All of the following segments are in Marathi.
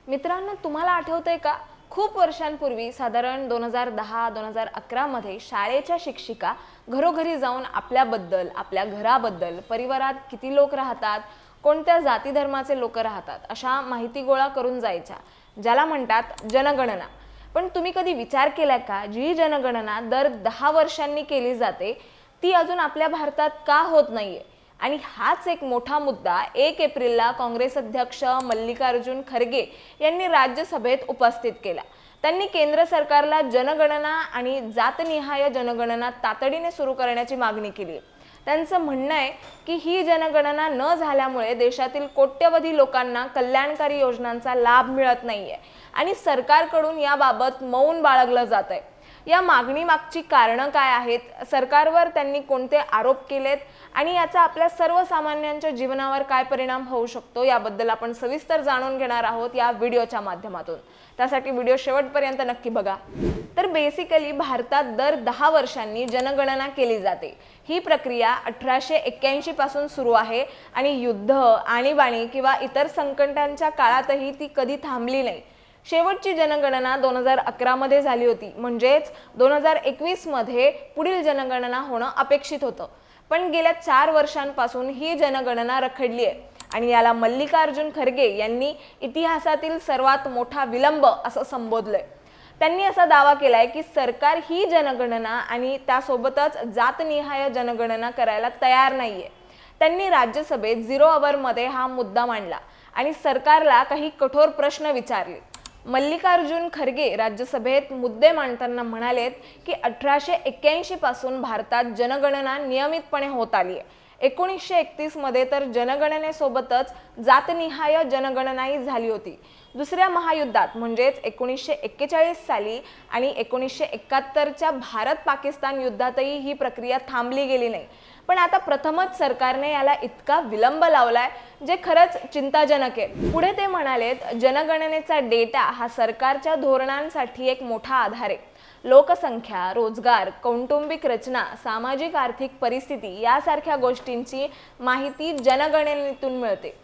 मित्रांनो, तुम्हाला आठवतंय का? खूप वर्षांपूर्वी साधारण 2010-2011 मध्ये शाळेच्या शिक्षिका घरोघरी जाऊन आपल्याबद्दल, आपल्या घराबद्दल, परिवारात किती लोक राहतात, कोणत्या जाती धर्माचे लोक राहतात अशा माहिती गोळा करून जायच्या, ज्याला म्हणतात जनगणना। पण तुम्ही कधी विचार केला का, जी जनगणना दर 10 वर्षांनी केली जाते ती अजून आपल्या भारतात का होत नाहीये? आणि हाच एक मोठा मुद्दा 1 एप्रिलला काँग्रेस अध्यक्ष मल्लिकार्जुन खरगे यांनी राज्यसभेत उपस्थित केला। त्यांनी केंद्र सरकारला जनगणना आणि जातनिहाय जनगणना तातडीने सुरू करण्याची मागणी केली। त्यांचं म्हणणं आहे की ही जनगणना न झाल्यामुळे देशातील कोट्यवधी लोकांना कल्याणकारी योजनांचा लाभ मिळत नाहीये आणि सरकारकडून याबाबत मौन बाळगलं जात आहे। या मागणीमागची कारणं काय आहेत, सरकारवर त्यांनी कोणते आरोप केलेत आणि याचा आपल्या सर्वसामान्यांच्या जीवनावर काय परिणाम होऊ शकतो याबद्दल आपण सविस्तर जाणून घेणार आहोत या व्हिडिओच्या माध्यमातून। त्यासाठी व्हिडिओ शेवटपर्यंत नक्की बघा। तर बेसिकली भारतात दर 10 वर्षांनी जनगणना केली जाते। ही प्रक्रिया 1881 पासून सुरू आहे आणि युद्ध, आणीबाणी किंवा इतर संकटांच्या काळातही ती कधी थांबली नाही। शेवटची जनगणना 2011 मध्ये झाली होती, म्हणजेच 2021 मध्ये पुढील जनगणना होणं अपेक्षित होतं। पण गेल्या 4 वर्षांपासून ही जनगणना रखडली आहे आणि याला मल्लिकार्जुन खरगे यांनी इतिहासातील सर्वात मोठा विलंब असं संबोधलंय। त्यांनी असा दावा केलाय की सरकार ही जनगणना आणि त्यासोबतच जातनिहाय जनगणना करायला तयार नाहीये। त्यांनी राज्यसभेत 0 आवर मध्ये हा मुद्दा मांडला आणि सरकारला काही कठोर प्रश्न विचारले। मल्लिकार्जुन खरगे राज्यसभेत मुद्दे मांडताना म्हणालेत की 1881 पासून भारतात जनगणना नियमितपणे होत आली आहे। 1931 मध्ये तर जनगणनेसोबतच जातनिहाय जनगणनाही झाली होती। दुसऱ्या महायुद्धात म्हणजेच 1941 साली आणि 1971च्या भारत-पाकिस्तान युद्धातही ही प्रक्रिया थांबली गेली नाही। पण आता प्रथमच सरकारने याला इतका विलंब लावलाय, जे खरंच चिंताजनक आहे। पुढे ते म्हणालेत, जनगणनेचा डेटा हा सरकारच्या धोरणांसाठी एक मोठा आधार आहे। लोकसंख्या, रोजगार, कौटुंबिक रचना, सामाजिक आर्थिक परिस्थिती यासारख्या गोष्टींची माहिती जनगणनेतून मिळते।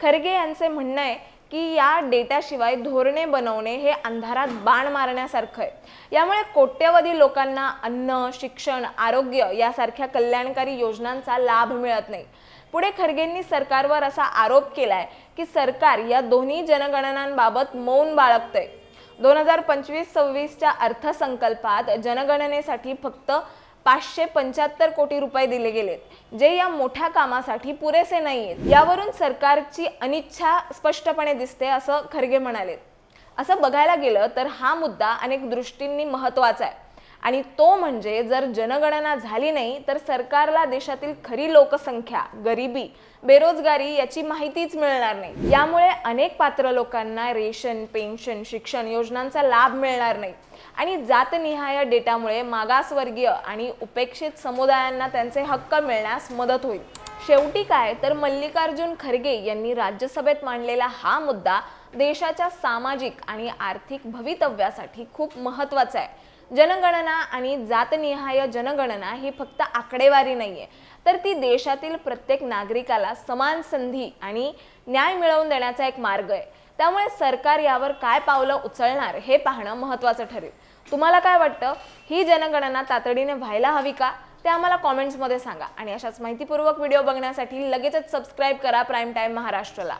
खरगे यांचे म्हणणं आहे की या डेटाशिवाय धोरणे बनवणे हे अंधारात बाण मारण्यासारखं आहे। यामुळे कोट्यवधी लोकांना अन्न, शिक्षण, आरोग्य यासारख्या कल्याणकारी योजनांचा लाभ मिळत नाही। पुढे खरगेंनी सरकारवर असा आरोप केलाय की सरकार या दोन्ही जनगणनांबाबत मौन बाळगतंय। 2025-26च्या अर्थसंकल्पात जनगणनेसाठी फक्त 575 कोटी रुपये दिले गेलेत, जे या मोठ्या कामासाठी पुरेसे नाहीयेत। यावरून सरकारची अनिच्छा स्पष्टपणे दिसते असं खरगे म्हणाले। असं बघायला गेलं तर हा मुद्दा अनेक दृष्टींनी महत्त्वाचा आहे आणि तो म्हणजे जर जनगणना झाली नाही तर सरकारला देशातील खरी लोकसंख्या, गरिबी, बेरोजगारी याची माहितीच मिळणार नाही। यामुळे अनेक पात्र लोकांना रेशन, पेन्शन, शिक्षण योजनांचा लाभ मिळणार नाही आणि जातनिहाय डेटामुळे मागासवर्गीय आणि उपेक्षित समुदायांना त्यांचे हक्क मिळण्यास मदत होईल। शेवटी काय तर मल्लिकार्जुन खरगे यांनी राज्यसभेत मांडलेला हा मुद्दा देशाच्या सामाजिक आणि आर्थिक भवितव्यासाठी खूप महत्त्वाचा आहे। जनगणना आणि जातनिहाय जनगणना ही फक्त आकडेवारी नाहीये, तर ती देशातील प्रत्येक नागरिकाला समान संधी आणि न्याय मिळवून देण्याचा एक मार्ग आहे। त्यामुळे सरकार यावर काय पावलं उचलणार हे पाहणं महत्त्वाचं ठरेल। तुम्हाला काय वाटतं, ही जनगणना तातडीने व्हायला हवी का? ते आम्हाला कमेंट्समध्ये सांगा आणि अशाच माहितीपूर्वक व्हिडिओ बघण्यासाठी लगेचच सबस्क्राइब करा प्राईम टाइम महाराष्ट्रला।